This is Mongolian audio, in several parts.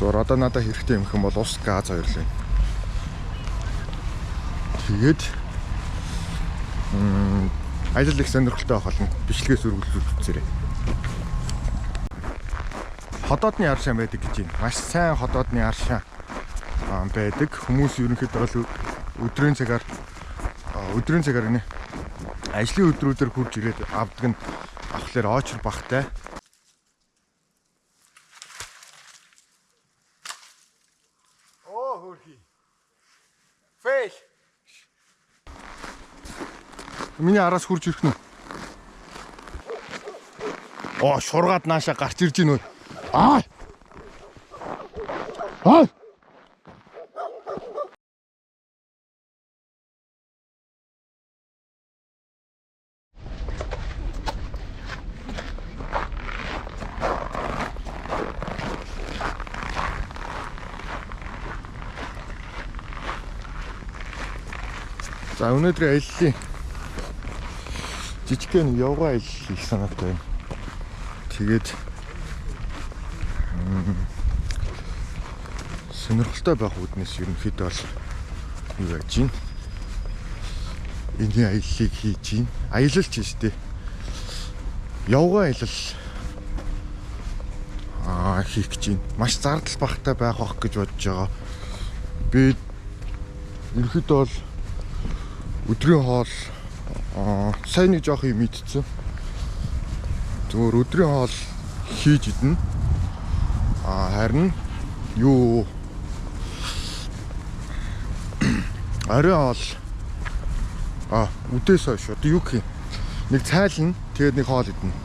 Зур одоо надад хэрэгтэй юм хэм бол ус, газ хоёрлоо. Тэгээд ажил их сонирхолтой байх болно. Бичлэгээс үргэлжлүүлж үзээрэй. Ходоодны аршаан байдаг гэж байна. Маш сайн ходоодны аршаан байдаг. Хүмүүс ерөнхийдөө бол өдрийн цагаар нэ ажлын өдрүүдээр хурж ирээд авдаг нь авахлаар очор багтай. Оо хөрхи. Фэйл. Миний араас хурж ирэх нь. Оо шургаад наашаа гарч ирж гинөө. Аа. За өнөөдөр аяллаа жижигхэн явгаа аялал хийх санаатай байна. Тэгээд сонирхолтой байх үүднээс ерөнхийдөө бол юу яаж чинь энэ аяллыг хийж чинь аялал ч шүү дээ. Явгаа аялал хийх гэж чинь маш зардал багтай байх гэж бодож байгаа. Би ерөнхийдөө бол өдрийн хоол сайн нэг жоох юм идсэн. Зүгээр өдрийн хоол хийж идэнэ. Харин юу орой хоол үдээс хойш одоо юу гэх юм. Нэг цайлна, тэгээд нэг хоол идэнэ.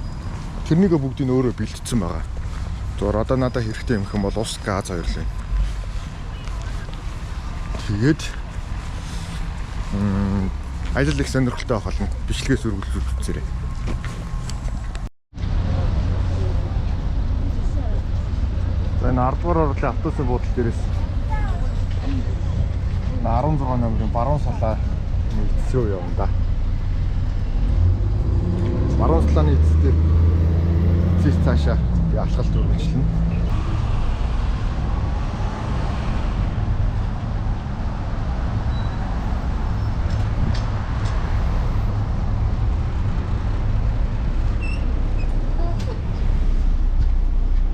Тэрнийг бүгдийг өөрөө бэлтцсэн байгаа. Зүгээр одоо надад хэрэгтэй юм хэм бол ус, газ хоёрлоо. Тэгээд ажил их сонирхолтой байх болно. Бичлэгээс үргэлжлүүлж үзээрэй. За энэ 10 дугаар орлын автобусын буудлын дээрээс 16 номерын баруун салаа нэгдсөө явна да. Баруун салааны эцэстээ эцэс цаашаа би алхалт үргэлжлэнэ.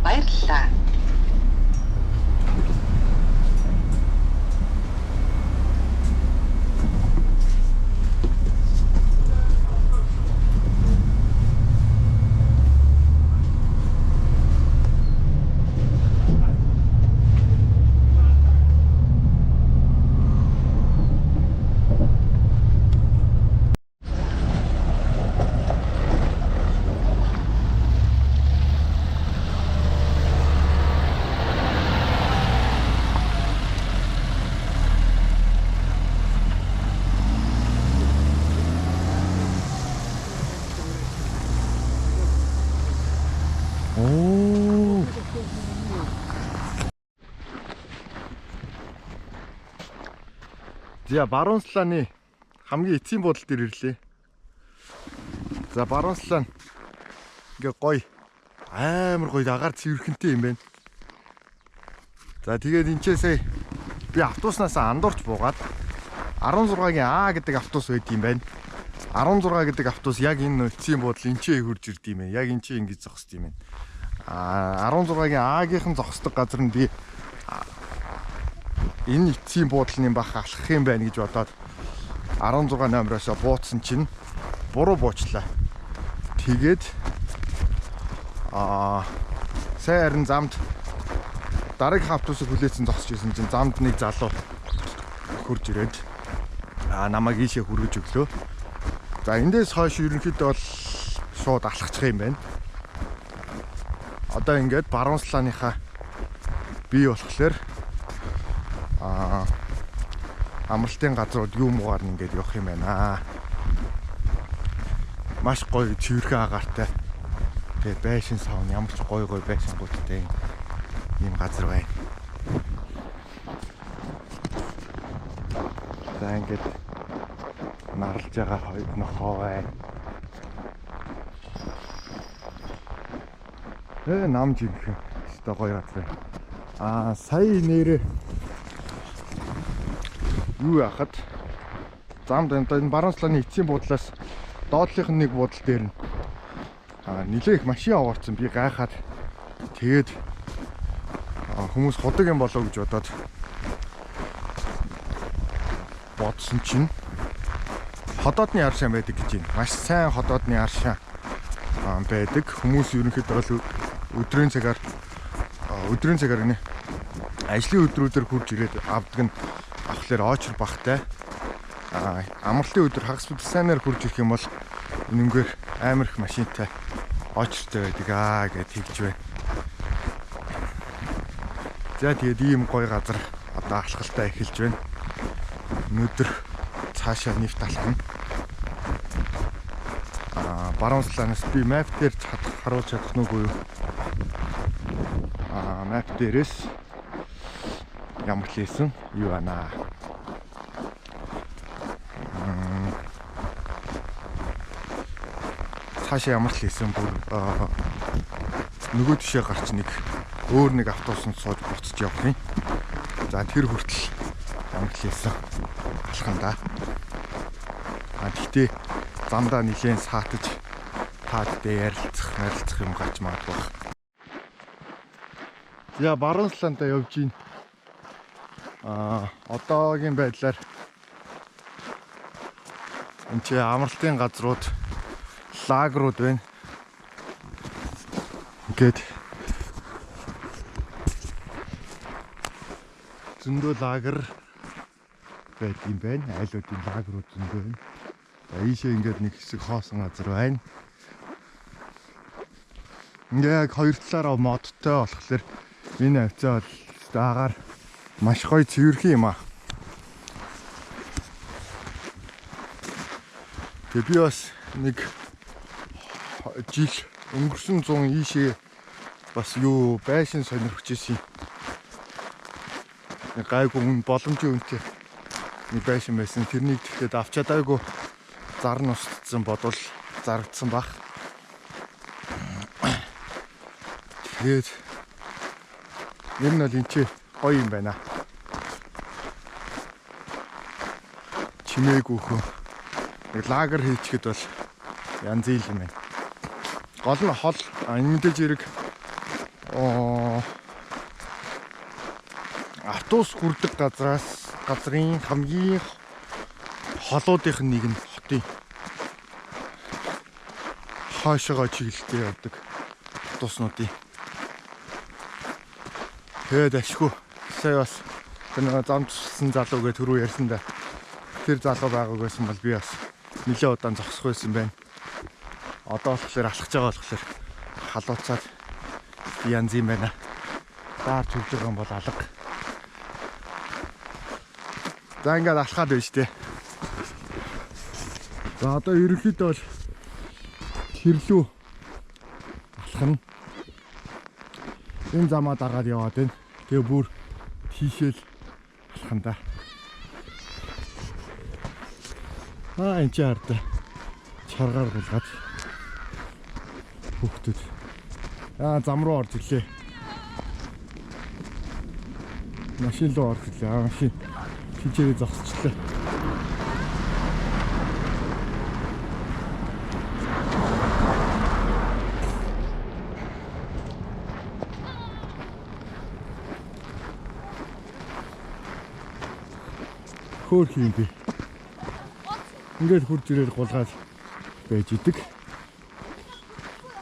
Баярлалаа. За баруун салааны хамгийн эцсийн буудлын дээр ирлээ. За баруун салаа ингээ гоё амар гоё агаар цэвэрхэнтэй юм байна. За тэгээд энэ ч сая би автобуснаас андуурч буугаад 16-гийн А гэдэг автобус байд юм байна. 16 гэдэг автобус яг энэ эцсийн буудлын энэ ч хурж ирд юм байна. Яг энэ ч ингэж зогсд юм байна. 16-гийн А-гийнхэн зогсдог газар нь би энэ эцсийн буудлын бах алхах юм байна гэж бодоод 16 номероос бууцсан чинь буруу буучлаа. Тэгээд сайн харин замд дараагийн автобусыг хүлээсэн зогсож ирсэн чинь замд нэг залуу хурж ирээд намайг ийшээ хүргэж өглөө. За эндээс хойш ерөнхийдөө бол шууд алхачих юм байна. Одоо ингээд баруун салааныхаа бий болохоор амралтын газрууд юу муугаар ингээд явах юм байна. Маш гоё цэвэрхэн агаартай. Тэгээ байшин савн ямар ч гоё байшингуудтай ийм газар байна. За ингээд нарлж байгаа хоёр нохоо байна. Нам жимхэн. Өстой гоё газар байна. Сая нэрээ юу яхад замд энэ Баруунсланы эцсийн буудлаас доотлынх нь нэг буудал дээр нь нилээ их машин аваарсан. Би гайхаад тэгээд хүмүүс худаг юм болоо гэж бодсон чинь ходоодны ар шаан байдаг гэж байна. Маш сайн ходоодны ар шаан байдаг. Хүмүүс ерөнхийдөө бол өдрийн цагаар нэ ажлын өдрүүдээр хурж ирээд авдаг нь авахлаар очор багтай. Амралтын өдөр хагас бүдсанаар хурж ирэх юм бол энэнгээр амар их машинтай очортой байдаг гэж хэлж байна. За тэгээд ийм гоё газар одоо алхалтай эхэлж байна. Өнөөдөр цаашаа нэвт алхна. Баруунсланаас би map дээр харуулж чадах нүггүй юу? Map дээрээс ямар ч хийсэн юу байна. Цаашаа ямар ч хийсэн бүр нөгөө тишээ гарч өөр нэг автобусанд сууж буцаж явах юм. За тэр хүртэл ямар ч хийсэн алхана да. Гэхдээ замдаа нилээн саатаж таадтай ярилцах юм гарч магадгүй. За Баруунсландаа явж гин. Одоогийн байдлаар энэ чи амралтын газрууд лагерууд байна. Ингээд зөндөө лагер байт юм байна. Айлуудын лагерууд зөндөө байна. Ийшээ ингээд нэг хэсэг хоосон газар байна. Ингээд хоёр талаараа модтой болохоор энэ авцаа бол агаар маш гоё цэвэрхэн юм аа. Тэгээ би бас нэг жил өнгөрсөн 100 ийшээ бас юу байшин сонирхож ирсэн. Гайгүй боломжийн үнэтэй нэг байшин байсан. Тэрнийг тэгэхэд авч чадаагүй зар нь устдсан бодвол зарагдсан баг. Тэгээд ер нь бол энэ чи гоё юм байна. Чимээгүйхөө нэг лагер хийчихэд бол янз ил юм байна. Гол нь хол энэ мэдээж хэрэг автобус хүрдэг газрын хамгийн холуудынх нь нэг нь хотын хаашаага чиглэлтэй явдаг автобуснуудын. Тэгээд ашгүй сая бас тэр замчсан залуугээ түрүү ярьсан да. Тэр залуу байгааг байсан бол би бас нэлээд удаан зогсох байсан байна. Одоо болохоор алхаж байгаа болохоор халууцаад янз юм байна. Даар төвлөг юм бол алга. За ингээд алхаад байна шүү дээ. За одоо ерөнхийдөө бол хэрлүү алхана. Энэ замаа дагаад яваад байна. Тэгээ бүр тийшээл алхана да. Энэ ч хараа. Чаргаар гулгаад хүүхдүүд зам руу орж ирлээ. Машин руу орж ирлээ. Машин тийчээ зогсчлаа. Хөөх юм би. Ингээд хурж ирэл гулгаад байж идэг.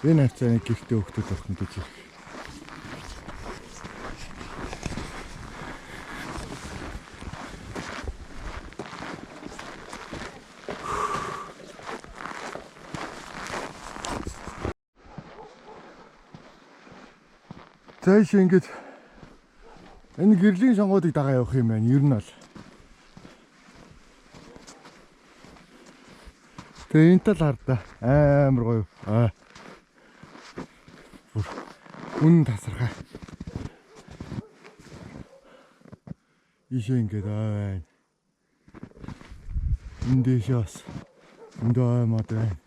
Энэ хавцааны гэртээ хөвгдөд орхон гэж ирэх. Цааш ингээд энэ гэрлийн сонгоодыг дагаа явах юм байна. Ер нь бол. Тэгээ энэ тал хардаа амар гоё. Үн тасархай. Ишээ ингээд байна. Эндээшээс өндөө мод байна.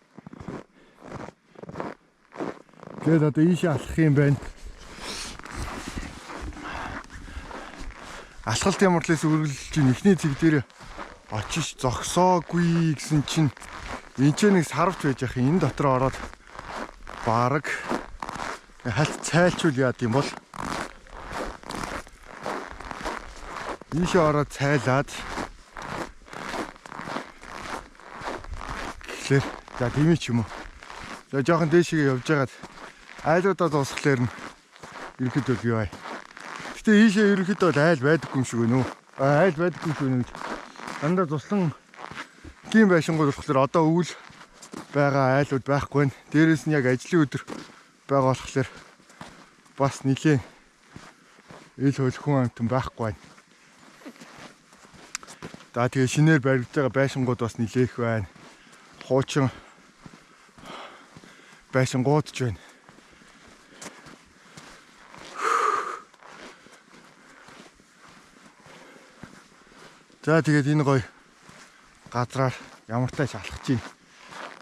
Тэгээд одоо ийшээ алхах юм байна. Алхалт ямарлаас үргэлж чинь эхний цэг дээр очиж зогсоогүй гэсэн чинь энэ ч нэг сарвч байж ах энэ дотор ороод бараг хальт цайлчул яад юм бол ийшээ ороод цайлаад тэгэхээр за тийм ч юм уу. За жоохон дээшгээ явж байгаад айлуудаа дуусхлаар нь ерөнхийдөө юу вэ? Гэтэ ийшээ ерөнхийдөө айл байдаггүй юм шиг байна уу? Айл байдаггүй юм шиг байна гэж. Дандаа туслан гин байшингууд болохоор одоо өвөл байгаа айлууд байхгүй байна. Дээрээс нь яг ажлын өдөр байгаа болохоор бас нэлээ ил хөл хүн амтан байхгүй байна. За тэгээ шинээр баригдаж байгаа байшингууд бас нэлээ их байна. Хуучин байшингууд ч байна. За тэгээд энэ гоё газраар ямар тааш алхаж байна.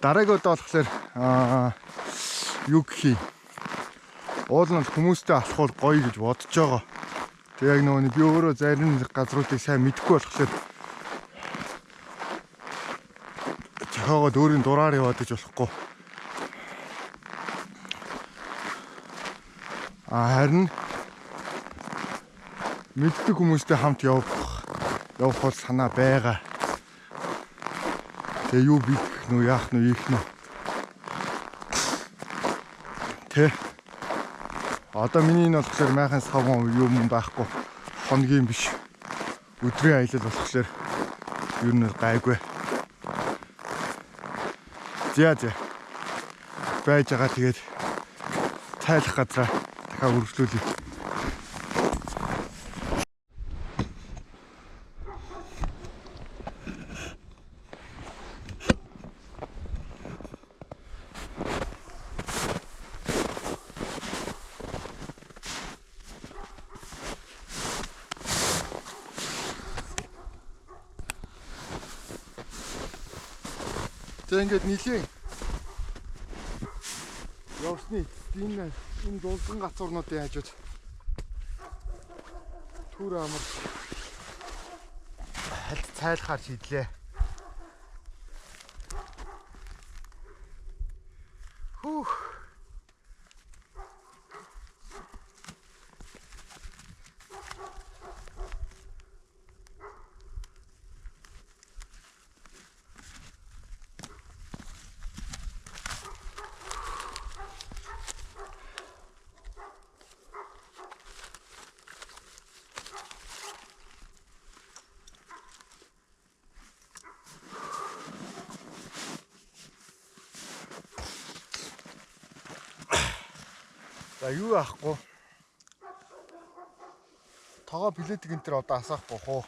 Дараагийн удаа болохоор юу гэх юм. Уул нь хүмүүстэй алхвал гоё гэж бодож байгаа. Тэг яг нөгөө би өөрөө зарим газруудыг сайн мэдэхгүй болохоор зохиогоод өөрийн дураар яваад гэж болохгүй. Харин мэддэг хүмүүстэй хамт явах бол санаа байгаа. Тэгээ юу бих нү яах нү ийх нү. Тэ. Одоо миний энэ болохоор майхан савн юм байхгүй. Хоногийн биш. Өдрийн аялал болохоор ер нь гайгүй. За. Байж байгаа тэгээд цайлах газраа дахиад үргэлжлүүлье. За ингээд нилийн явсны энэ дулган гацуурнуудын хажууд түр амар хальт цайлахаар шийдлээ. Хүүх. За юу аахгүй. Тогоо билет гэн тэр одоо асаахгүй хуу.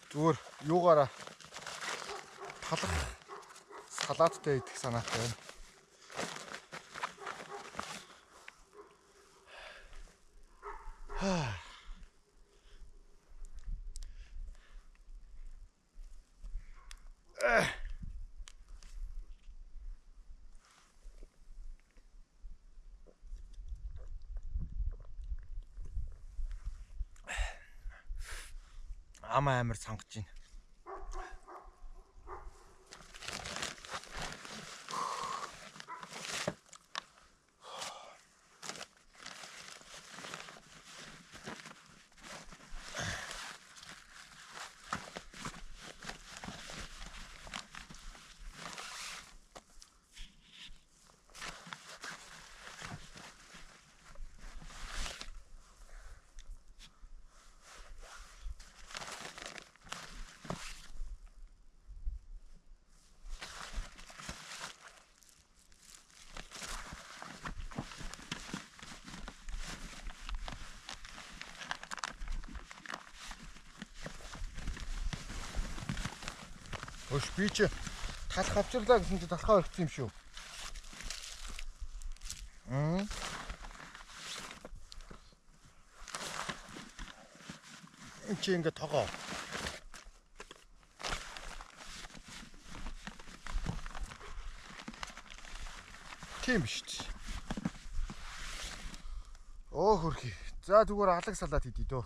Зүгээр юугаараа талах салааттай идэх санаатай байна. Ама амар сангаж байна. Өш би чи талах авчирлаа гэсэн чи талхаа өргөцсөн юм шүү. Энд чи ингэ тогоо. Тийм биш. Оо хөрхий. За зүгээр алаг салаад хийдий дөө.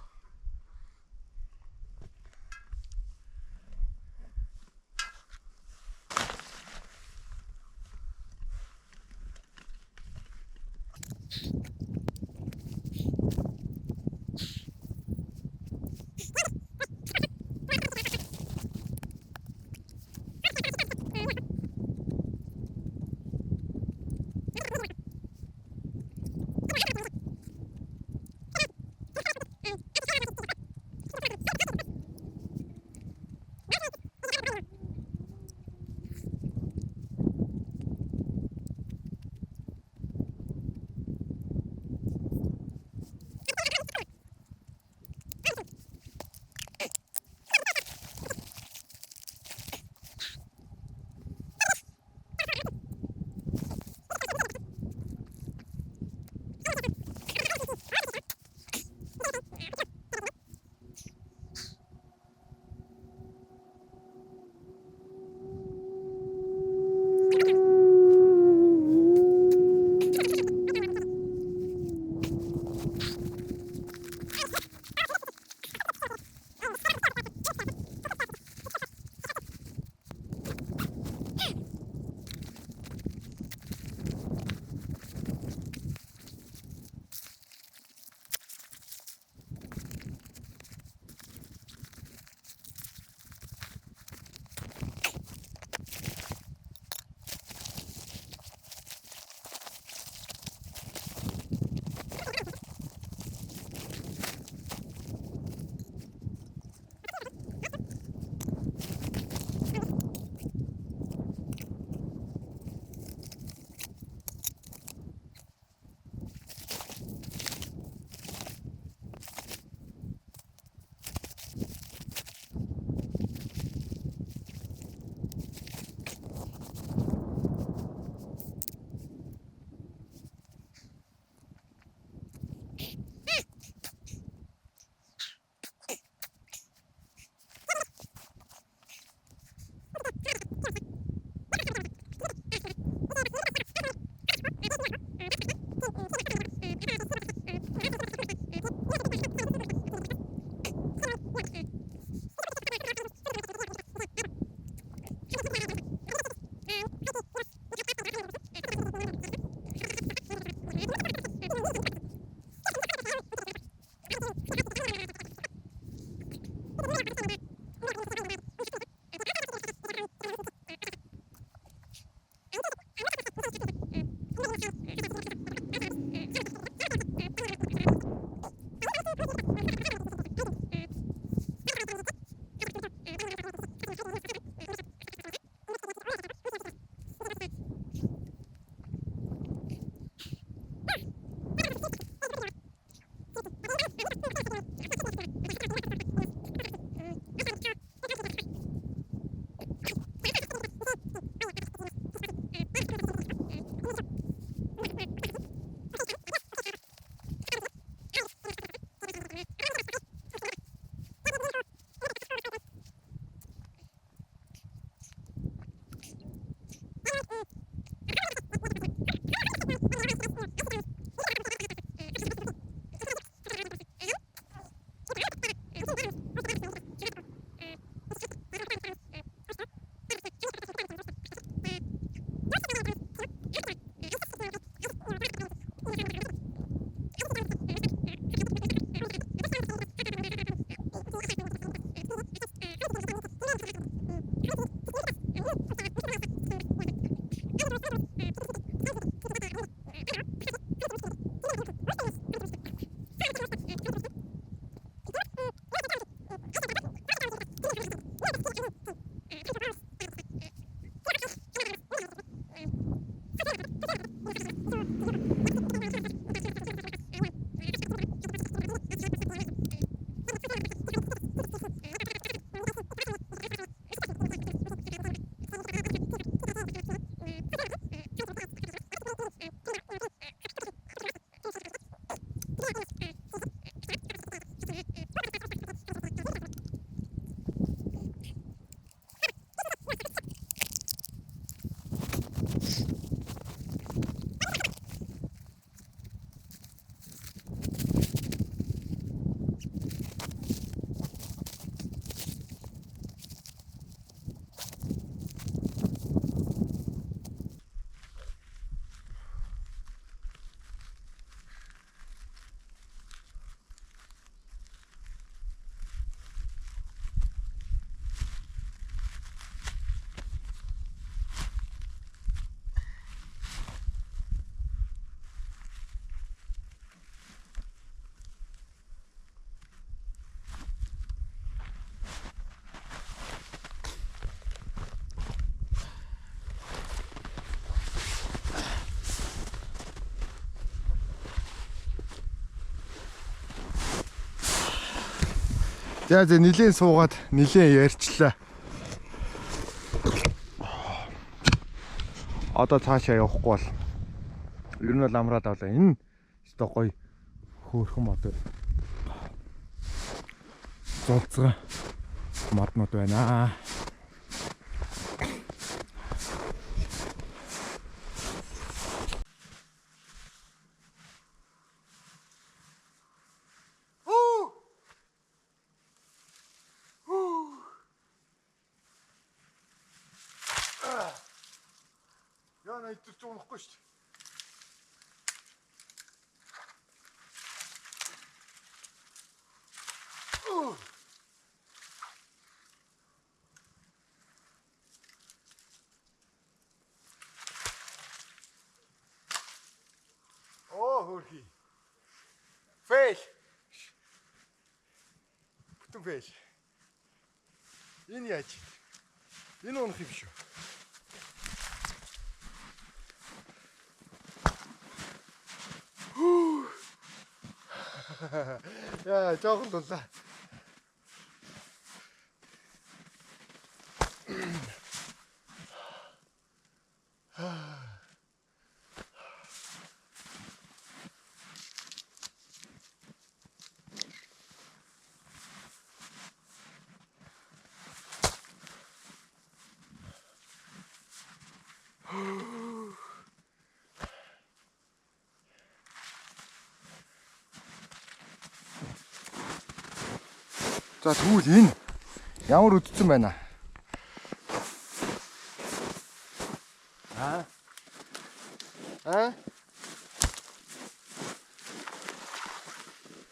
За нилийн суугаад нилийн ярьчлаа. Одоо цаашаа явахгүй бол ер нь бол амраад авлаа. Энэ өстой гоё хөөрхөн мод. Зулцгаа моднод байна. Яна идэрч унахгүй шүү дээ. Хөрхи. Фейл. Бүтэн фейл. Энэ яаж? Энэ унах юм шүү. Яа, жоохон дулаа. За тэгвэл энэ ямар үдцэн байна?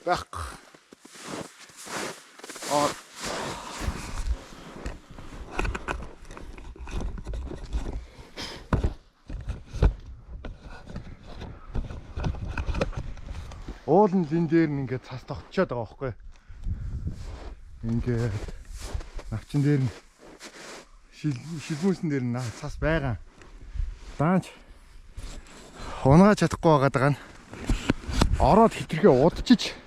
Бак. Уулын лин дээр нь ингээд цас тогтчоод байгаа байхгүй. Ингээд навчин дээр нь шилмүүсэн дээр нь цас байгаа. Даанч унааж чадахгүй байгаа нь ороод хитрхээ удчиж.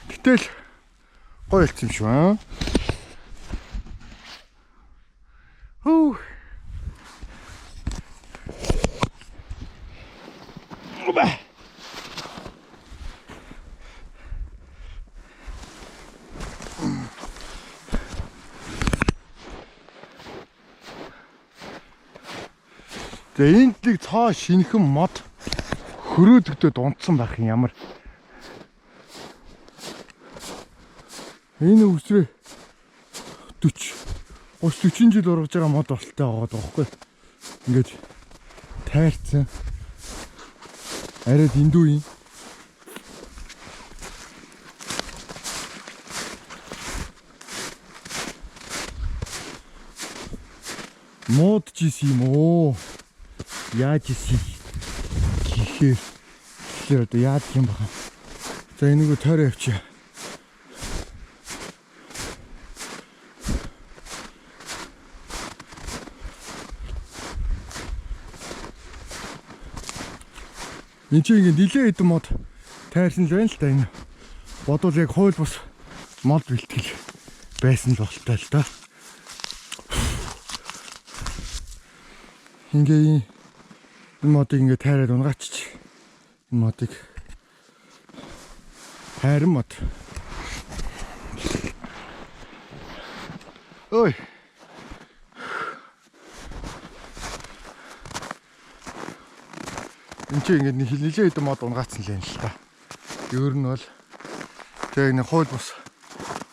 Гэтэл гоё хэлсэн юм шүү аа. Хөө. За энд нэг цоо шинхэн мод хөрөөдөгдөд унтсан байх юм ямар. Энэ үсрээ 30 жил ургаж байгаа мод болтой байгаа байхгүй. Ингээд тайрцсан. Арай дэндүү юм. Мод жис юм оо. Яаж исэн гэхээр одоо яад юм бага. За энийг тойроо явчих. Энд чинь ингэ нилээ хэдэн мод тайрсан л байна л да энэ. Бодвол яг хууль бус мод бэлтгэл байсан л болтой л да. Ингээ энэ модыг ингээ тайраад унгаачих. Энэ модыг хайрын мод. Ой. Энд чи ингээ нилээ хэдэн мод унгаацсан л юм л та. Өөр нь бол тэг нэг хууль бус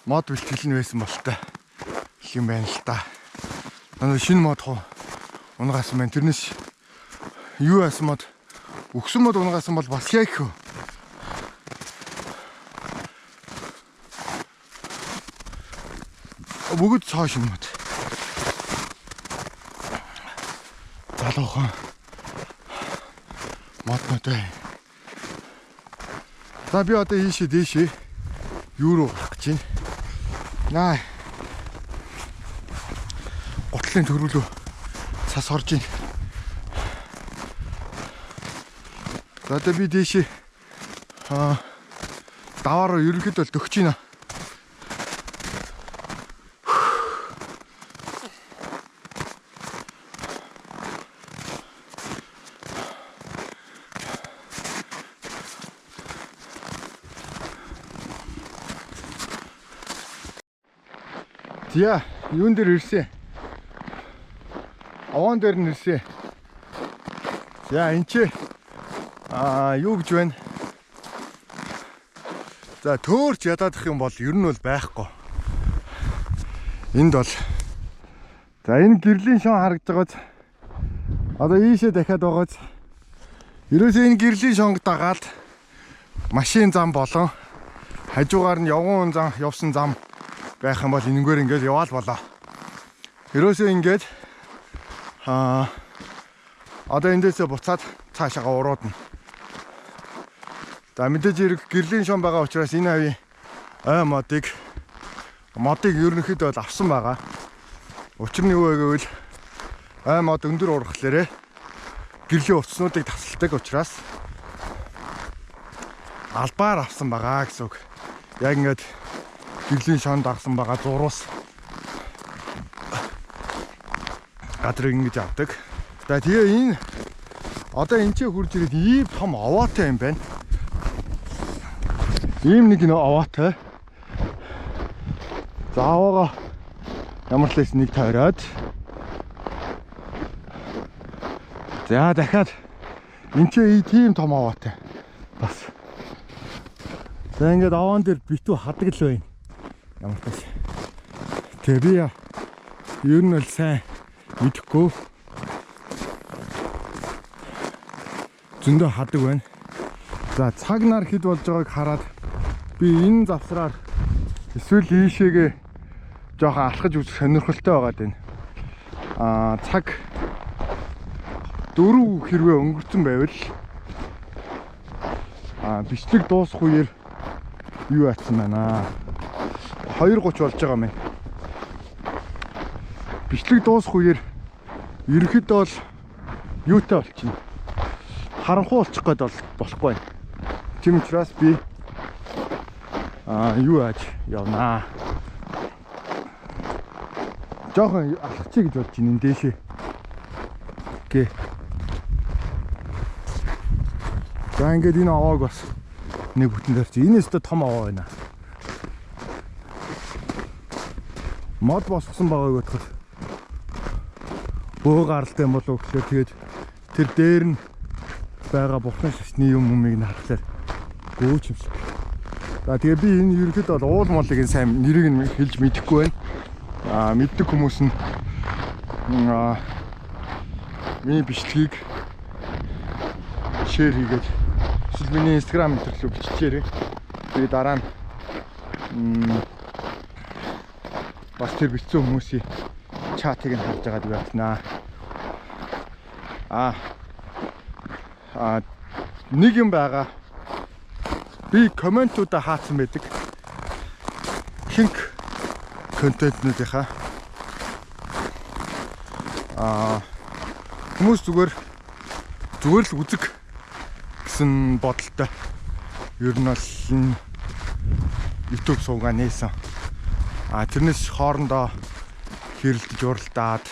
мод бэлтгэл нь байсан болтой юм байна л та. Манай шинэ мод унгаасан байна. Тэрнээс юу асан мод өгсөн мод унгаасан бол бас яг хөө. Бүгд цоо шинэ мод. Залуухан моднодой. За би одоо ийшээ дээшээ юу руу гарах гэж байна. Наа. Готлын төрүүлөө цас орж ийн. За одоо би дээшээ даваараа ерөнхийдөө л дөгч байна. За, юун дээр ирсэн? Аваан дээр нь ирсэн. За, энэ чи юу гэж байна? За, төөрч ядаадах юм бол ер нь бол байхгүй. Энд бол за энэ гэрлийн шон харагдж байгааз одоо ийшээ дахиад байгааз ерөөсөө энэ гэрлийн шонг дагаад машин зам болон хажуугаар нь явсан зам байх юм бол энэгээр ингээд яваал болоо. Ерөөсөө ингээд одоо эндээсээ буцаад цаашаага уруудна. За мэдээж хэрэг гэрлийн шон байгаа учраас энэ авийн модыг ерөнхийдөө бол авсан байгаа. Учир нь юу вэ гэвэл мод өндөр ургахлаарэ гэрлийн утаснуудыг тасалдаг учраас албаар авсан байгаа гэсэн үг. Яг ингээд гэрлийн шонд авсан байгаа зуруус гадрыг ингэж авдаг. За тэгээ одоо энэ ч хурж ирээд ийм том овоотой юм байна. Ийм нэг овоотой. За аваага ямар ч нэг тойроод. За дахиад энэ ч тийм том овоотой. Бас. За ингээд аваан дээр битүү хадаг л байна. Ямар ч юм. Тэгээ би ер нь л сайн мэдэхгүй. Зөндөө хадаг байна. За цаг нар хэд болж байгааг хараад би энэ завсраар эсвэл ийшээгээ жоохон алхаж үзэх сонирхолтой байгаад байна. Цаг 4 хэрвээ өнгөрцөн байвал бичлэг дуусах үеэр юу атсан байна. 2:30 болж байгаа юм. Бичлэг дуусах үеэр ерөнхийдөө бол юутай болчихно. Харанхуй болчих гээд болохгүй байна. Тийм учраас би юу ааж явнаа. Жохон алхацъя гэж бодож байна дээшээ. Окей. За ингээд энэ овоог бас нэг бүтэн дээр чи. Энэ өстө том овоо байна. Мод босгосон байгааг бодоход бөө гаралтай юм болов гэхээр тэгээд тэр дээр нь байгаа бурхан шашны юмыг харахаар гөөч юмшиг. За тэгээ би энэ ерөнхийдөө бол уул молыг сайн нэрийг нь хэлж мэдэхгүй байна. Мэддэг хүмүүс нь миний бичлэгийг шеэр хийгээд эсвэл миний инстаграм дээр биччихээрэй. Тэгээ дараа нь бас тэр бичсэн хүмүүсийн чатыг нь харж байгаад байна. Нэг юм байгаа. Би комментуудаа хаацсан байдаг. Хинк контентнуудынхаа хүмүүс зүгээр л үзэг гэсэн бодолтой. Ер нь бол энэ YouTube суугаа нээсэн. Тэрнээс хоорондоо хэрэлдэж уралдаад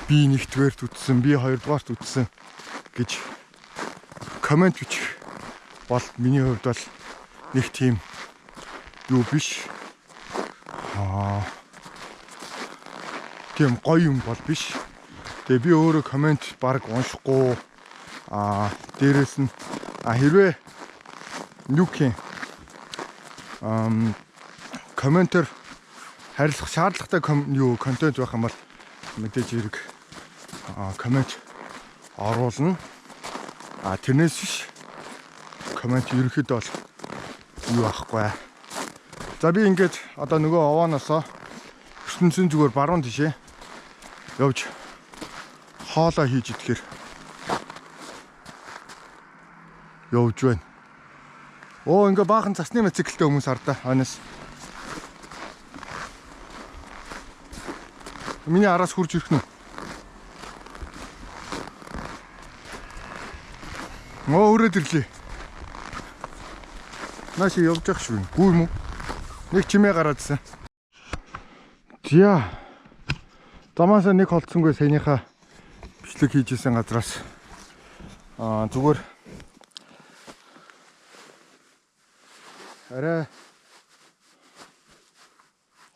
би нэгдүгээрт үтсэн, би хоёрдугаарт үтсэн гэж коммент бичих бол миний хувьд бол нэг тийм юу биш. Тийм гоё юм бол биш. Тэгээ би өөрөө коммент баг уншихгүй. Дээрээс нь хэрвээ нүкийн комментэр харилцах шаардлагатай контент байх юм бол мэдээж хэрэг коммент оруулна. Тэрнээс биш коммент ерөнхийдөө бол юу ахгүй. За би ингээд одоо нөгөө овооноосоо ертөнцийн зүгээр баруун тишээ явж хоолоо хийж идэхээр явж байна. Ингээ баахан цасны мотоциклтэй хүмүүс хардаа хойноос. Миний араас хурж ирэх нь. Өрөөд ирлээ. Нааш явж явах шүү. Гүү юм уу? Нэг чимээ гараадсан. Зя. Замаасаа нэг холдсонгүй саяныхаа бичлэг хийжсэн газраас зүгээр арай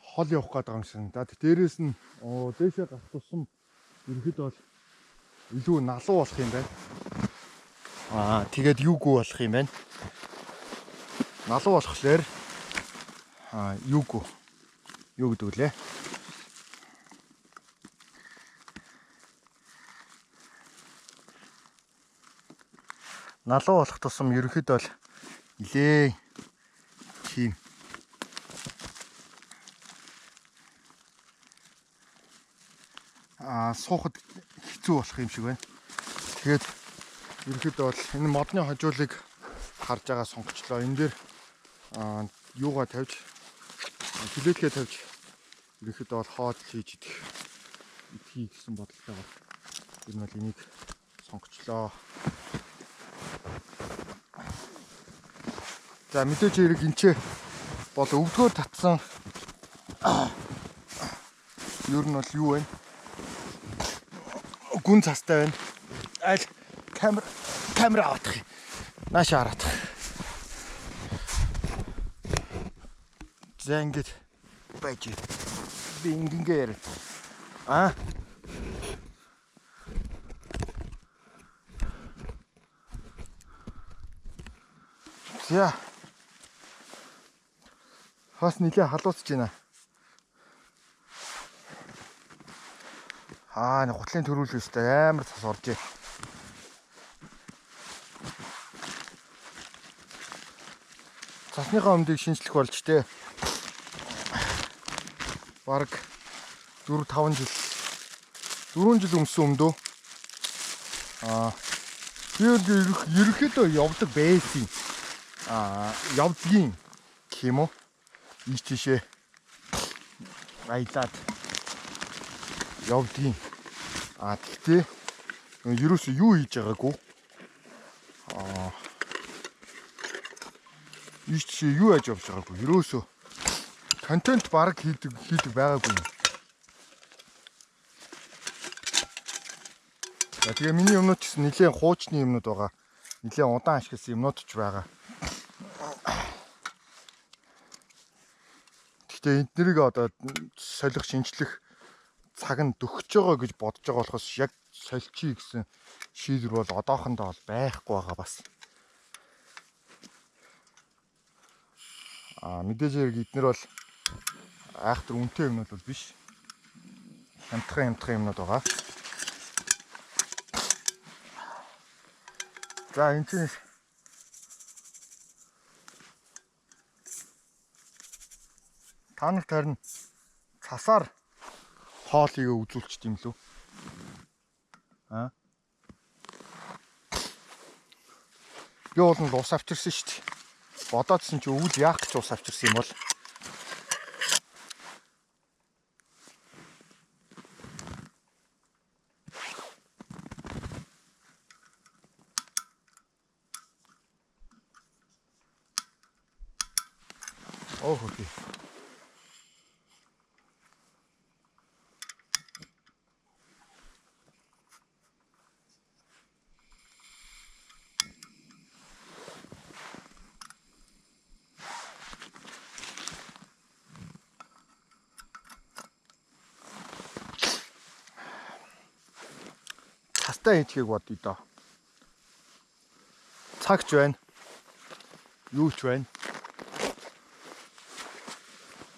хол явах гээд байгаа юм шиг. За дээрээс нь дээшээ гарах тусам ерөнхийдөө бол илүү налуу болох юм байна. Тэгээд юугүй болох юм байна. Налуу болохлээр юугүй. Юу гэдэг үлээ? Налуу болох тусам ерөнхийдөө бол нилээн тийм суухад хэцүү болох юм шиг байна. Тэгээд ерөнхийдөө бол энэ модны хожуулыг харж байгаа сонгочлоо. Энэ дээр юугаа тавьж хүлээлгээ тавьж ерөнхийдөө бол хоод хийж идэх гэсэн бодолтойгоор ер нь бол энийг сонгочлоо. За мэдээж хэрэг энчээ бол өвдгөөр татсан ер нь бол юу вэ? Гүн цастай байна. Аль камера авах юм. Нааш хараад. За ингэж байж би ингэнгээр За хас нилээ халуусч байна. Нэг гутлын төрүүлж өстэй амар цас орж ээ. Цасныхаа өмдийг шинжлэх болж тээ. Бараг 4 жил өмсөн өмдөө. Ерөнхийдөө явдаг байсан. Явдгийн гэх юм уу? Ийш тийшээ аялаад явдгийн. Тэгтээ ерөөсөө юу хийж байгаагүй. Ийш тийшээ юу яаж явж байгаагүй. Ерөөсөө контент баг хийдэг байгаагүй. Тэгээ миний юмнууд ч нэлээд хуучны юмнууд байгаа. Нэлээд удаан ашигласан юмнууд ч байгаа. Гэхдээ эднэрийг одоо солих шинжлэх цаг нь төгсөж байгаа гэж бодож байгаа болохоос яг сольчий гэсэн шийдвэр бол одоохондоо бол байхгүй байгаа бас. Мэдээж хэрэг эднэр бол айхтар үнэтэй юмнууд бол биш. Хямдхан юмнууд байгаа. За энэ чинь та нарт харин цасаар хоолыг үзүүлчих юм лүү. Би бол ус авчирсан шүү дээ. Бодоодсэн чи өвөл яах гэж ус авчирсан юм бол. Окей. Цастай хийхийг бодъё доо. Цагч байна. Юу ч байна.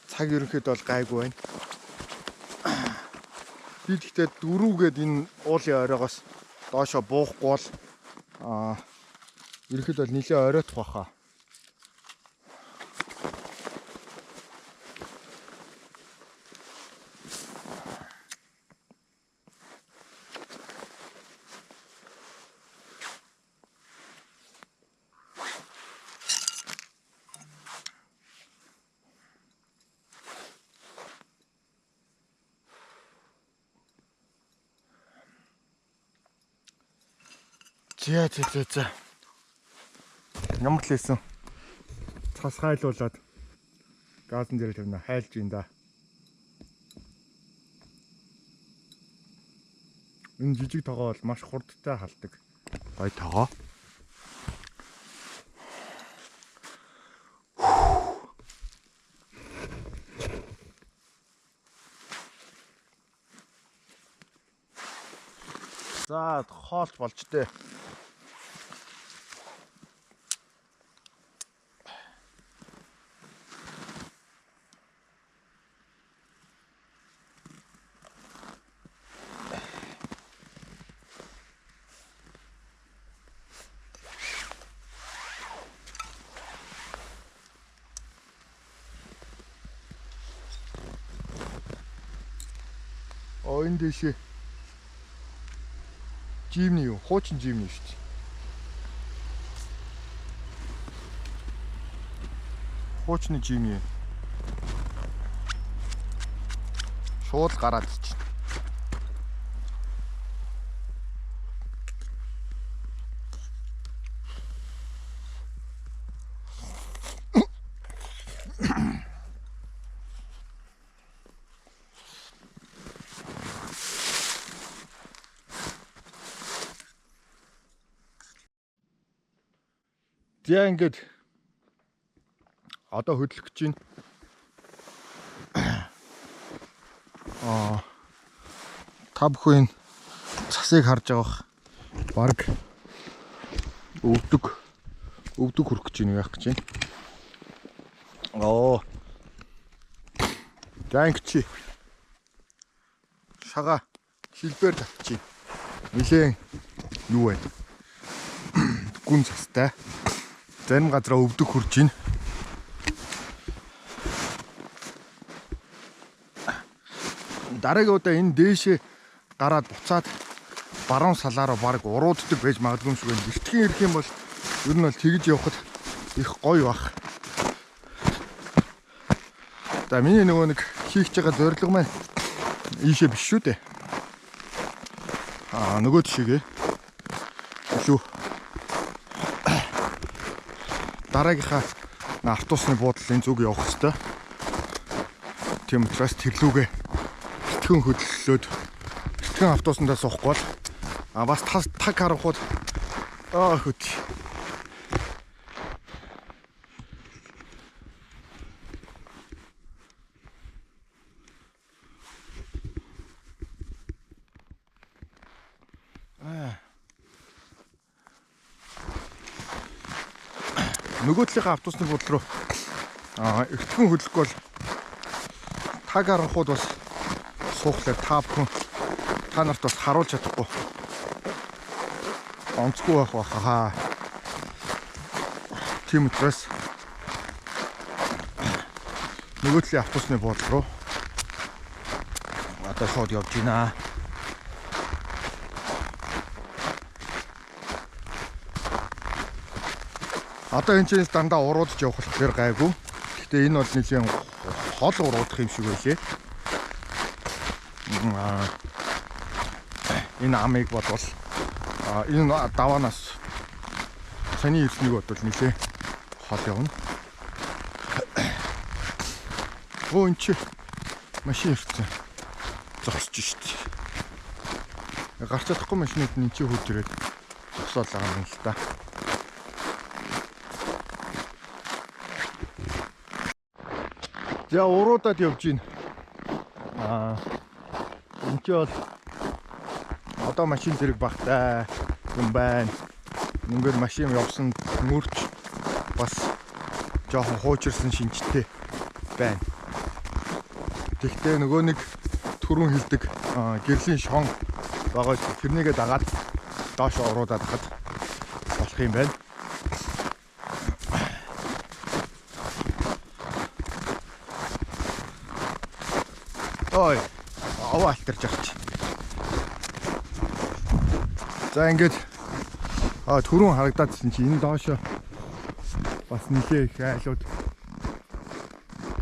Цаг ерөнхийдөө бол гайгүй байна. Би гэхдээ дөрүүгээд энэ уулын оройгоос доошо буухгүй бол ерөнхийдөө бол нэлээд оройтох байхаа. За. Ямар л лээсэн. цас хайлуулад газан дээр тавина хайлж ин да. Энэ жижиг тогоо бол маш хурдтай халдаг. Гой тогоо. За хоолч болж тээ. Энэ дэшээ жимний юу? Хуучин жимний шүү дээ. Хуучны жимний. Шууд гараад ичнэ. За ингээд одоо хөдлөх гэж байна. Та бүхэн цасыг харж байгаа баг өвдөг хүрэх гэж байна яах гэж байна. За ингээд шага шилбээр татчих. Нилээн юу вэ? Гүн цастай. Зарим газараа өвдөг хүрж байна. Дараагийн удаа энэ дээшээ гараад буцаад баруун салаараа баг урууддаг байж магадгүй юм шиг байна. Бэртхэн ирэх юм бол ер нь бол тэгж явхад их гоё бах. За миний нөгөө нэг хийх байгаа зорилго маань ийшээ биш шүү дээ. Нөгөө тишээгээ илүү дараагийнхаа автобусны буудлын зүг явах хэрэгтэй. Тийм учраас тэрлүүгээ битгэн хөдлөлөөд битгэн автобусандаа суухгүй бол бас таг харахад хөт. Нөгөө талынхаа автобусны буудлын руу эртхэн хөдлөхгүй бол таг харахад бас суухлаар та нарт бас харуулж чадахгүй онцгүй байх баха. Тийм учраас нөгөө талын автобусны буудлын руу одоо шууд явж байна. Одоо энэ чинь дандаа уруудж явах болохоор гайгүй. Гэхдээ энэ бол нэлийн хол уруудах юм шиг байлээ. Энэ амыг бодвол энэ даваанаас саний ирснийг бодвол нэлээ хол явна. Энэ чи машин ирсэн. Зогсож шít. Гарч чадахгүй машинууд энэ чи хурд ирээд зогсоол байгаа юм л та. За уруудаад явж байна. Энд ч бол одоо машин зэрэг багтай юм байна. Ингээд машин явсан мөрч бас жоохон хуучирсан шинжтэй байна. Тэгтээ нөгөө нэг түрүүн хилдэг гэрлийн шон байгаа ч тэрнийгээ дагаад доош уруудаад хад болох юм байна. Ой, аваа алтарч авч. За ингээд түрүүн харагдаадсэн чи энэ доошо бас нэлээ их айлууд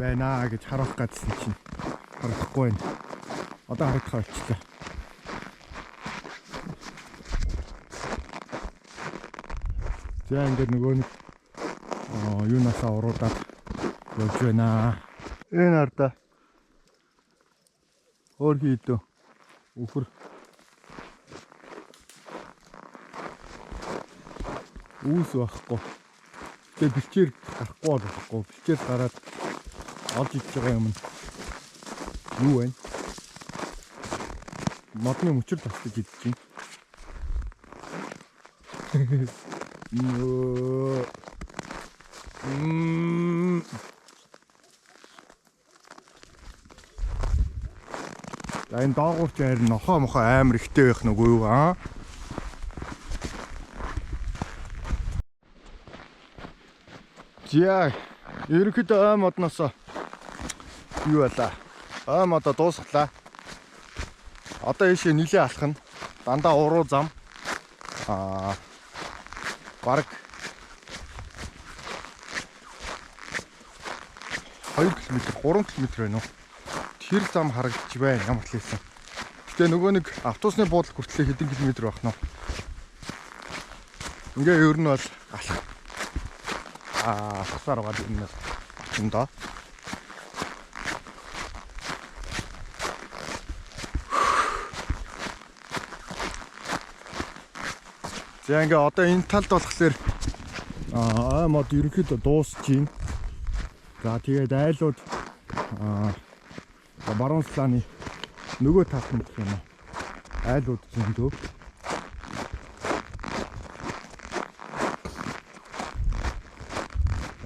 байна гэж харуулах гэсэн чинь харахгүй байна. Одоо харагдах болчихлоо. За ингээд нөгөө нэг юунасаа уруудаад явж байна. Энэ арда өөр хийдөө үхэр үүс байхгүй. Тэгээ бэлчээр гарахгүй болохгүй. Бэлчээр гараад олж иж байгаа юм нь юу вэ? Модны мөчөр тасдаг гэж чинь. Энэ доогуурч харин нохоо мохоо амар ихтэй байх нүггүй юу аа? Зя ерөнхийдөө ой модноос юу байлаа? Ой модоо дуусглаа. Одоо ийшээ нилээ алхна. Дандаа уруу зам. Бараг 2 км, 3 км байна уу? Тэр зам харагдчих байна ямар ч хэлсэн. Гэтэ нөгөө нэг автобусны буудлын хүртлээ хэдэн километр байх нь. Ингээ ер нь бол алах. Хасаар байгаа юм байна. Эндээ. За ингээ одоо энэ талд болохоор мод ерөнхийдөө дуусч байна. За тэгээд айлууд Баруунслааны нөгөө талд нь гэх юм уу? Айлууд зөндөө.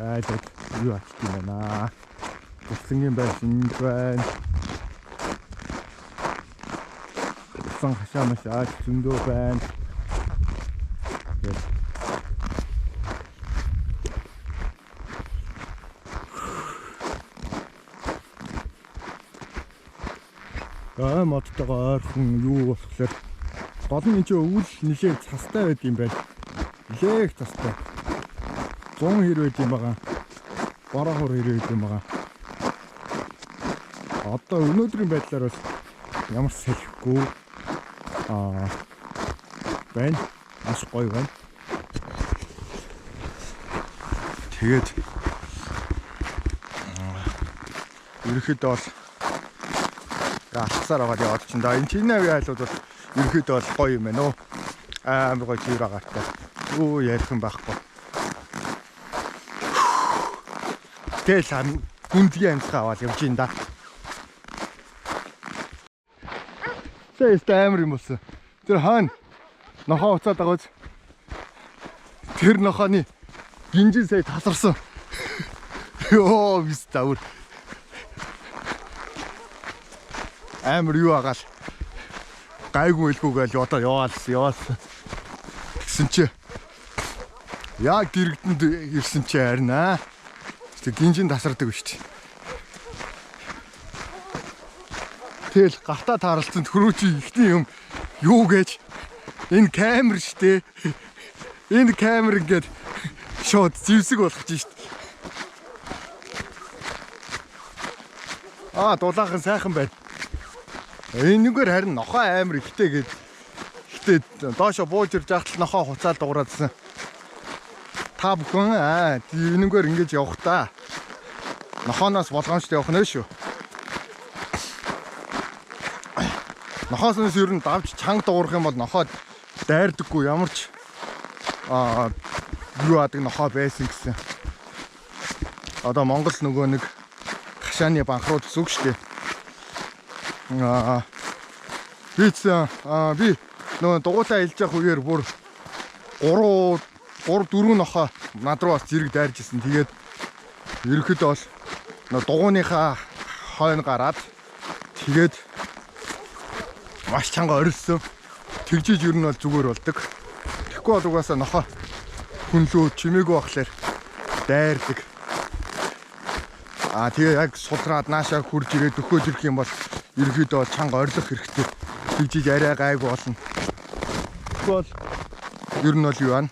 Айлууд юу ачт юм байна. Гүцэнгийн байр энд байна. Сан хашаа маш аач зөндөө байна. Модтойгоо ойрхон юу болохоор гол нь энэ өвөл нэлээд цастай байд юм байна. Нэлээд цастай. 100 хэр байд юм байгаа. Бараа хор хэр байд юм байгаа. Одоо өнөөдрийн байдлаар бол ямар салхигүй байна. Маш гоё байна. Тэгээд ерөнхийдөө бол хасаар аваад яваад чинь да энэ чинээвийн айлууд бол ерөөхдөө бол гоё юм байна уу? Амар гоё зүүр агаартай. Юу ярих юм байхгүй. Тэгэл гүндгийн амьсгаа аваад явж ин да. Тэст амар юм болсон. Тэр хаана нохоо уцаад байгаа үз. Тэр нохооны гинжин сая тасарсан. Йоо бис тавар. Амар юу агаал гайгүй илгүүгээл одоо яваалсан. Тэгсэн чи яг дэрэгдэнд ирсэн чи харина. Тэг гинжин тасардаг биш чи. Тэгэл гартаа тааралцсан хөрөө чи ихний юм юу гэж энэ камер штэ. Энэ камер ингээд шууд зевсэг болгож штэ. Дулаахан сайхан байна. Энэгээр харин нохоо амар ихтэй гэхдээ доошо бууж ирж ахтал нохоо хуцаал дугаараадсан. Та бүхэн энэгээр ингэж явах та. Нохооноос болгоомжтой явах нэ шүү. Нохоосоос ер нь давж чанга дуурах юм бол нохоо дайрдаггүй ямар ч юу адаг нохоо байсан гэсэн. Одоо Монгол нөгөө нэг хашааны банхрууд зүг штэ. Би нөө дугуйтаа илж явах үеэр бүр 3-4 нохоо над руу бас зэрэг дайржсэн. Тэгээд ерөөхдөө бол нөө дугууныхаа хойно гараад тэгээд маш чанга орилсон. Тэгжиж ер нь бол зүгээр болдог. Тэгэхгүй бол угаасаа нохоо хүнлөө чимээгүй болохоор дайрдаг. Тэгээ яг сулраад наашаа хурж ирээд өгөөж ирэх юм бол ерөөхдөө чанга орилох хэрэгтэй. Тэгжиж арай гайгүй болно. Тэгвэл ер нь бол юу байна?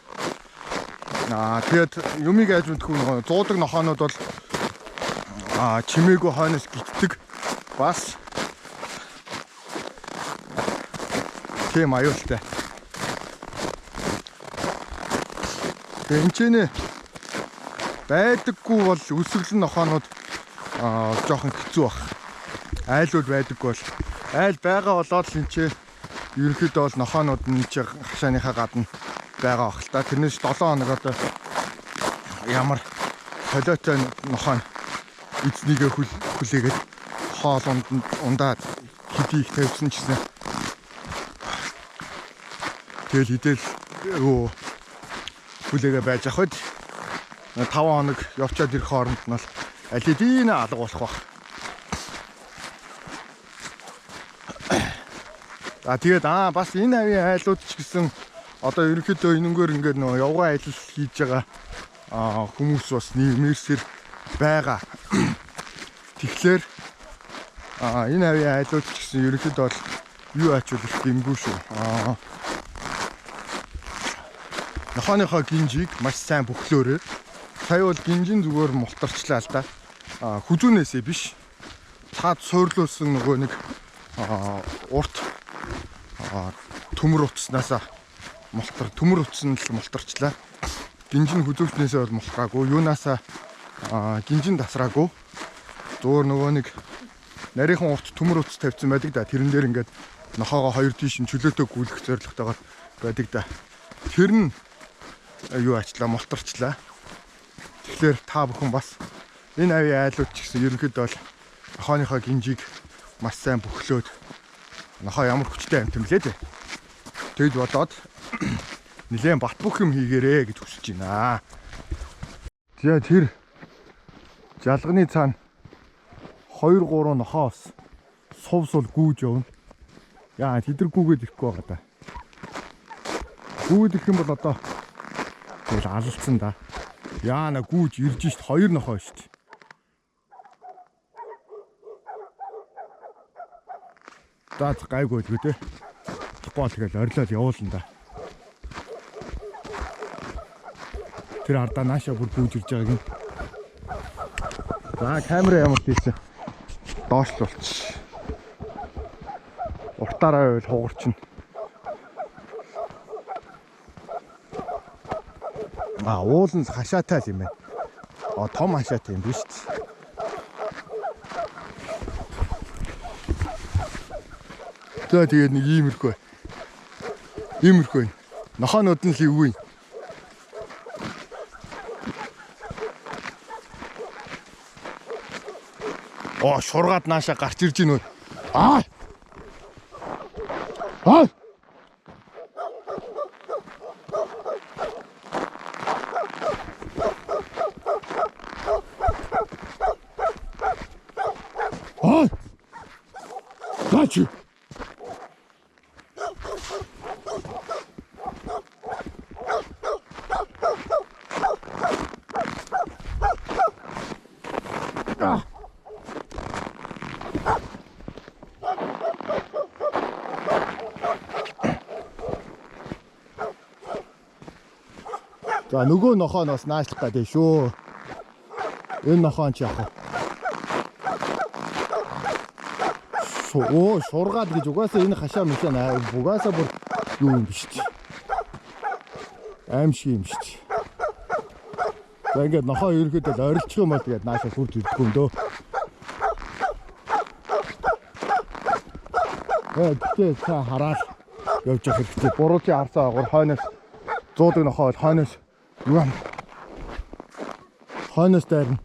Тэгээд юмыг айж мэдхгүй зуудаг нохоонууд бол чимээгүй хойноос гитдэг. Бас тийм аюултай. Энд чинь байдаггүй бол өсөглөн нохоонууд жоохон хэцүү баг. Айлууд байдаггүй бол айл байгаа болоод л энэ ч ерөнхийдөө бол нохоонууд нь ч хашааныхаа гадна байгаа бах л та. Тэрнээс 7 хоног одоо ямар солиотой нохоо эзнийгээ хүлээгээд хоол ундаад хэдий их тавьсан ч гэсэн тэгэл идэл хүлээгээ байж ахад 5 хоног явчаад ирэх хооронд нь бол аль хэдийн алга болох баг. Тэгээд бас энэ авийн айлууд ч гэсэн одоо ерөнхийдөө энэнгээр ингээд нөгөө явган аялал хийж байгаа хүмүүс бас нэрсэр байгаа. Тэгэхээр энэ авийн айлууд ч гэсэн ерөнхийдөө бол юу ачуулах гэмгүй шүү. Нохооныхоо гинжийг маш сайн бөхлөөрэй. Сая бол гинжин зүгээр мултарчлаа л да. Хүзүүнээсээ биш. Цаад суурлуулсан нөгөө нэг урт төмөр утаснаас төмөр утсан л мултарчлаа. Гинжин хүзүүснээсээ бол мултраагүй. Юунаасаа гинжин тасраагүй. Зөөр нөгөө нэг нарийнхан урт төмөр утас тавьсан байдаг да. Тэрэн дээр ингээд нохоогоо хоёр тийш нь чөлөөтэй гүйлгэх зорилготойгоор байдаг да. Тэр нь юу ачлаа, мултарчлаа. Тэгэхээр та бүхэн бас энэ авийн айлууд ч гэсэн ерөнхийдөө бол нохооныхоо гинжийг маш сайн бөхлөөд нохоо ямар хүчтэй амтэмлээ дээ. Тэгэд бодоод нэлээд бат бөх юм хийгээрээ гэж хүсэж байна. За тэр жалганы цаана 2-3 нохоос сувсул гүүж явна. Яа тэдэр гүүгээд ирэхгүй байгаа да. Гүүгээд ирэх юм бол одоо тэгэл алалцсан да. Яана гүүж ирж шít 2 нохоо шít. За гайгүй л үү те. Тэгвэл тэгэл орилоод явуулна да. Тэр ардаа наашаа бүр гүүж ирж байгааг нь. За камера ямар хийсэн. Доош л болчих. Уртаараа байвал хугарчин. Уулын хашаатай л юм байна. Том хашаатай юм биш үү? Тэгээд нэг иймэрхүү. Нохоонууд нь л ивгүй. Шургаад наашаа гарч ирж гинөө. Дач. За нөгөө нохооноос наашлах гэдэг шүү. Энэ нохоон ч яах вэ? Шургаад гэж угаасаа энэ хашаа мөчөө угаасаа бүр юу юм биш ч. Аимшиг юм шүү. За ингээд нохоо ерөөхдөө л орилчих юм бол тэгээд наашаа хурд ирдэггүй юм дөө. Гэхдээ та хараад явж явах хэрэгтэй. Буруутын харсаа агуур хойноос 100 нохоо бол хойноос юу юм? Хойноос дайрна.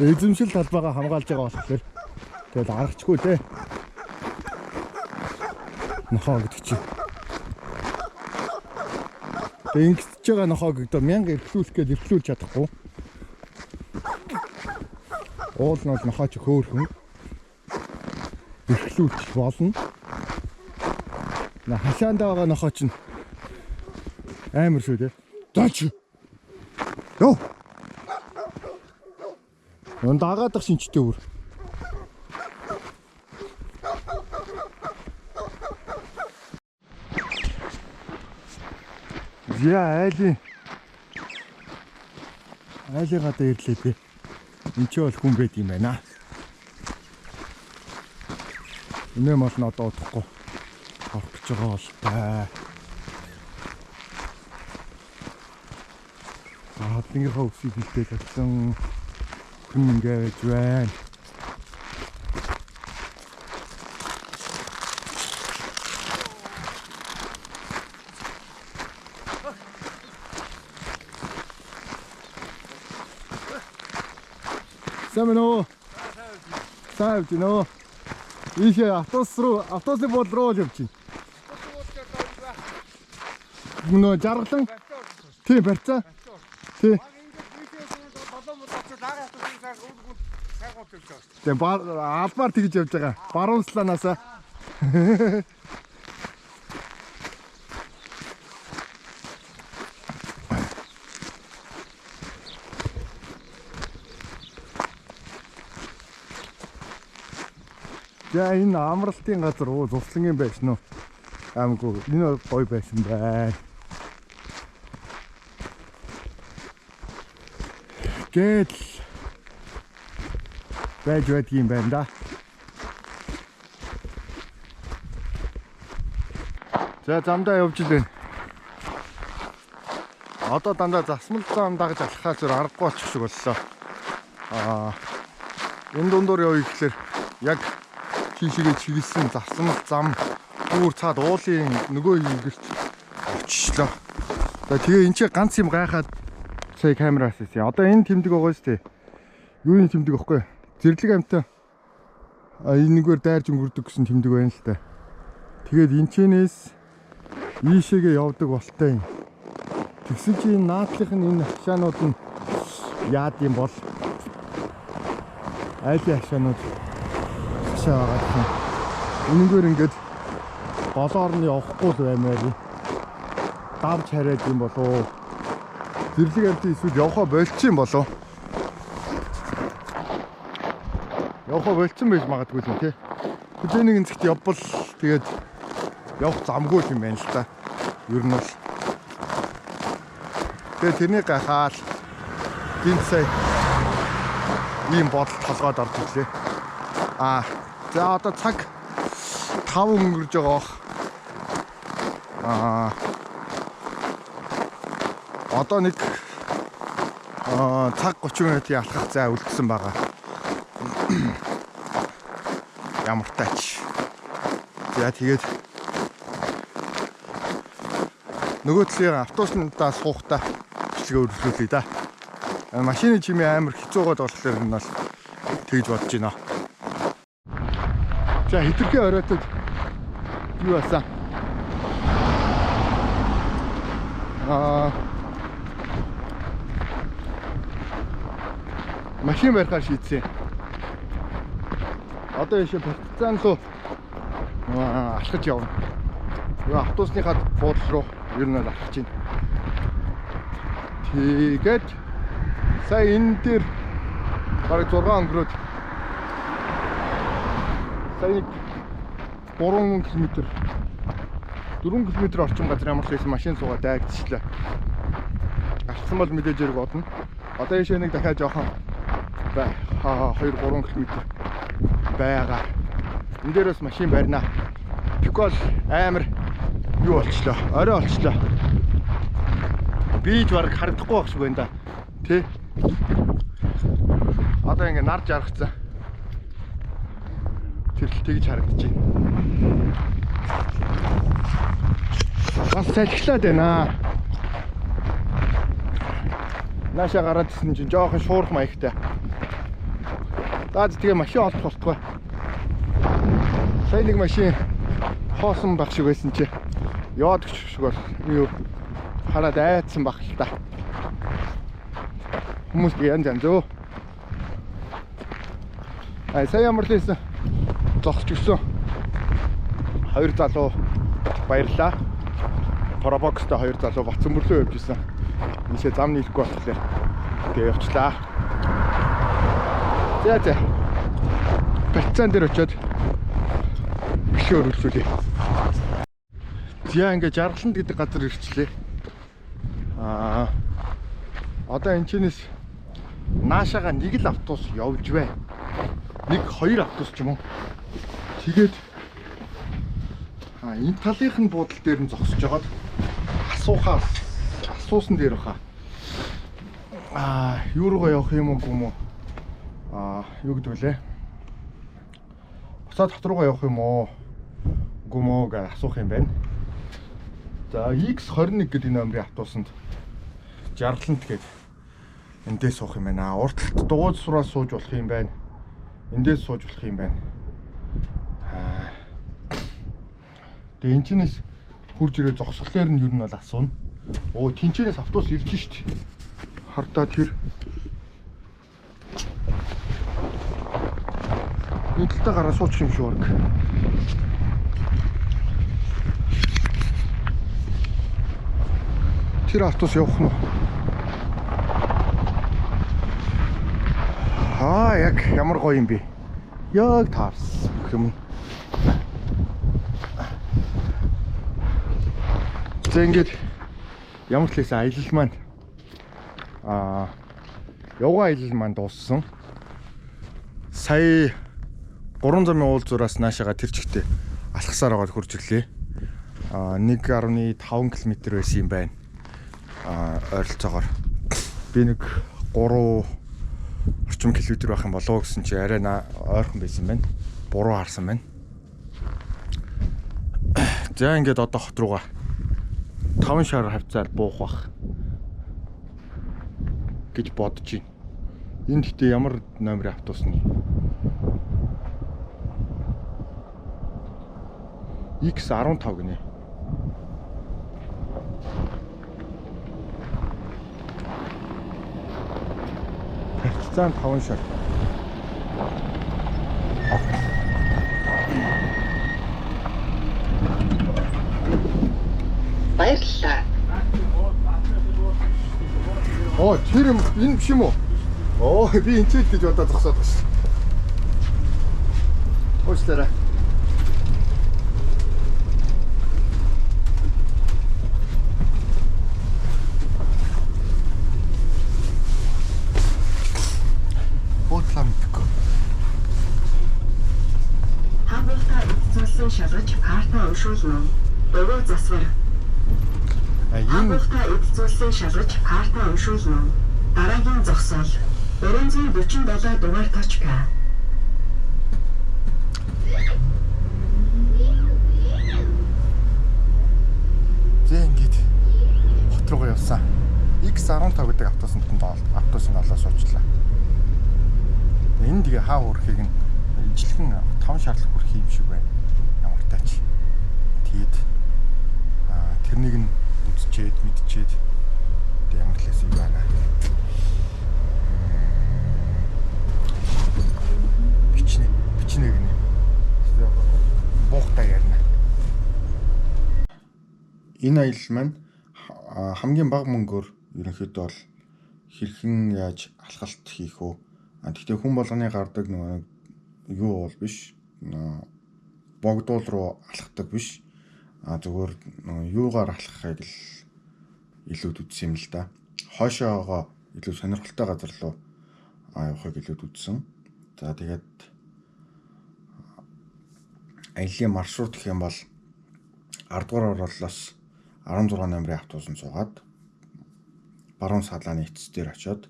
Эзэмшил талбайгаа хамгаалж байгаа болохоор тэгэл аргачгүй те. Нохоо гэдэг чинь. Тэг ингэж байгаа нохоог одоо 1000 эрхлүүлэх гээд эрхлүүлж чадахгүй. Уул нь бол нохооч хөөхөн эрхлүүлж болно. Хашаанд байгаа нохооч нь амар шүү те. Заач. Йоо. Дагаадах шинжтэй бүр. Яа айлын гадаа ирлээ би. Энд ч бол хүн байд юм байна. Инээ мал нь одоо удахгүй орох гэж байгаа бол та. Тэнгэрхээ үсийг хилдээл болсон хүн ингэж байна. Самено. Савжино. Ийшээ автобус бол руу явчих. Мөн жаргалан. Тийм барьцаа. Тийм. Тэгээ албаар тэгж явж байгаа. Баруунслаанаас. За энэ амралтын газар зурсан юм байсан уу? Аамгүй энэ гоё байсан байна. Гэтэл байж байдгийн байна да. За замдаа явж илээ. Одоо дандаа засмал зам дагаж алхахаас зөр аргагүй очих шиг боллоо. Энэ дундуур явъя гэхэлэр яг чийшгээ чиглэсэн засмал зам бүр цаад уулын нөгөө хилгэрч очихлоо. За тэгээ энэ чи ганц юм гайхаад сая камераас хийсэн. Одоо энэ тэмдэг байгаа шүү дээ. Юуны тэмдэг вэ? Зэрлэг амтаа энэгээр дайрж өнгөрдөг гэсэн тэмдэг байна л та. Тэгээд энэчнээс ийшээгээ явдаг болтой юм. Тэгсэн чи энэ наадлынх нь энэ хашаанууд нь яад юм бол айлын хашаанууд хашаа байгаа гэх юм. Энэгээр ингээд болоор нь явахгүй л баймаар. Давж хараад юм болоо. Зэрлэг амтын эсвэл явхаа болчих юм болоо. Явхаа болцсон байж магадгүй л тий. Тэдний нэгэн зэгт явбал тэгээд явах замгүй юм байна л та. Ер нь бол. Тэгээд тэрний гахаал гинт сая ийм бодолд толгойд орж ирлээ. За одоо цаг 5 өнгөрж байгаа. Одоо нэг цаг 30 минутын алхах зай үлдсэн байгаа. Ямар тач. За тэгээд нөгөө талын автобуснуудаа суухтаа бичлэгээ өргөжлүүлээ да. Машины чимээ амар хэцүү гоод болохоор энэ бол тэгж бодож байна. За хэтэрхий оройтод юу басан? Машин барихаар шийдсэн. Одоо ийшээ партизан руу алхаж явна. Нөгөө автобусныхаа буудлын руу ер нь алхаж байна. Тэгээд сая энэ дээр бараг 6 өнгөрөөд сая 3 км 4 км орчим газар ямар ч байсан машин суугаад дайгдчихлаа. Алхсан бол мэдээж зэрэг одно. Одоо ийшээ нэг дахиад жоохон 2-3 км байгаа. Энд дээрээс машин барина. Тэгвэл амар юу болчлоо? Орой болчлоо. Бийж бараг харагдахгүй байх шиг байна да. Тэ? Одоо ингэ нар жаргацсан. Тэрл тэгж харагдаж байна. Бас салхилаад байна. Нааша гараад ирсэн чинь жоохон шуурх маягтай. Даад тэгээ машин олох болтгой. Сая нэг машин хоосон баг шиг байсан чи. Яваад гэх шиг бол юу хараад айцсан баг л та. Хүмүүс янз янз өө. Сая ямар л байсан. Зогсож гисэн. 2 залуу баярлаа. Парабокстой 2 залуу Батцанбөрлөө явж исэн. Ийшээ зам нийлэхгүй болохоор тэгээ явчлаа. За. Партизан дээр очиод бишээ өргөлүүлээ. Зя ингээ жаргаланд гэдэг газар ирчлээ. Одоо энэ чинээс наашаага нэг л автобус явж бай. 1-2 автобус ч юм уу. Тэгээд Энэ талынх нь буудал дээр нь зогсож байгаад асуусан дээр баха. Юу руугаа явах юм уу гүм үү? Юу гэдэг вэ? Босоо дотор руугаа явах юм уу? Гүм үү гэж асуух юм байна. За X21 гэдэг номерын автобусанд Жаргалант гээд эндээс суух юм байна. Урталт дугуйд сураа сууж болох юм байна. Эндээс сууж болох юм байна. Тэгээ энэчнээс хурж ирээ зогсголоор нь юу нь бол асууна. Тэнчэнээс автобус ирж шít. Хардаа тэр энэ талдаа гараа суучих юм шиг баг. Тэр автобус явах нь. Яг ямар гоё юм бэ? Яг таарс юм. За ингээд ямар ч лээс аялал маань явгаа аялал маань дууссан. Сая 3 замын уулзуураас наашаага тэр чигтээ алхасаар аваад хурж ирлээ. 1.5 км байсан юм байна. Ойролцоогоор би нэг 3 орчим километр байх юм болоо гэсэн чи арай ойрхон байсан юм байна. Буруу харсан байна. За ингээд одоо хот руугаа 5 шар хавцаад буух бах гэж бодож байна. Энд гэтээ ямар номерын автобус нь? X15 гинэ. Партизан 5 шар. Баярлалаа. Тэр юм энэ биш юм уу? Би энэ ч гэж бодоод зогсоод байна шүү. Уучлаарай. Шалгаж картаа уншуулна. Өгөө засвар. Хамтдаа эзэлсэн шалгаж картаа уншуулна. Дараагийн зогсоол 347 дугаар точка. Зэ ингээд хот руугаа явсан. X15 гэдэг автобусанд автобусын олоо суучлаа. Энэ тэгээ хаа хүрэхийг нь ижилхэн 5 шаарлах хүрэх юм шиг байна. Ямартаач. Тэгээд тэрнийг нь үзчихэд мэдчихэд тэг ямар л хэсэг байна. Бичнэ гинэ. Буухтай ярина. Энэ аялал маань хамгийн бага мөнгөөр ерөнхийдөө бол хэрхэн яаж алхалт хийх вэ? Гэхдээ хүн болгоны гардаг нэг юу бол биш. Богдуул руу алхдаг биш. Зүгээр юугаар алхахыг л илүүд үзсэн юм л да. Хойшоогоо илүү сонирхолтой газар руу явахыг илүүд үзсэн. За тэгээд аяллийн маршрут гэх юм бол 10 дугаар орлоос 16 номерын автобусанд суугаад Баруун салааны эцэс дээр очиод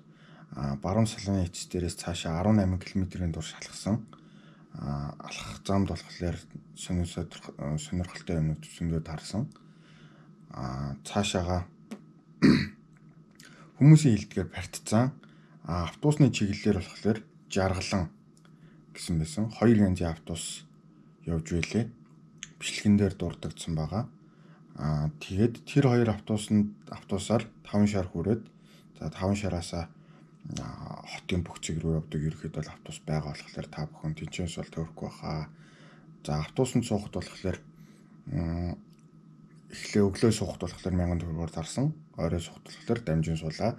Баруун салааны эцэс дээрээс цаашаа 18 км-ийн турш алхсан. Алхах замд болохоор сонирхолтой юмнууд зөндөө таарсан. Цаашаага хүмүүсийн хэлдгээр Партизан, автобусны чиглэлээр болохоор Жаргалан гэсэн байсан. 2 янзын автобус явж байлээ. Бичлэгэн дээр дурддагдсан байгаа. Тэгээд тэр хоёр автобусаар 5 шар хүрээд за 5 шараасаа хотын бүх зэг рүү явдаг ерөөхдөө бол автобус байгаа болохоор та бүхэн тэнцэнээс бол төрөхгүй баха. За автобусанд суухад болохоор эхлээ өглөө суухад болохоор 1000 төгрөгөөр зарсан. Орой суухад болохоор дамжин суулаа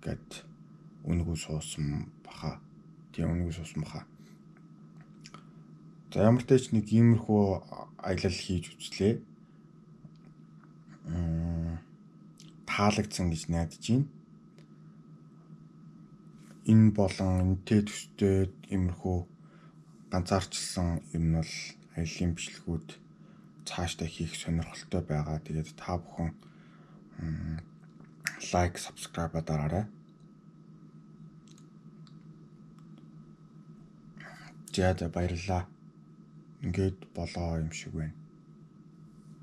гэд үнэгүй суусан баха. Тийм үнэгүй суусан баха. За ямар ч тач нэг иймэрхүү аялал хийж үзлээ. Таалагдсан гэж найдаж байна. Энэ болон энэтэй төстэй иймэрхүү ганцаарчилсан юм бол аяллийн бичлэгүүд цаашдаа хийх сонирхолтой байгаа. Тэгээд та бүхэн лайк, subscribe дараарай. За баярлалаа. Ингээд болоо юм шиг байна.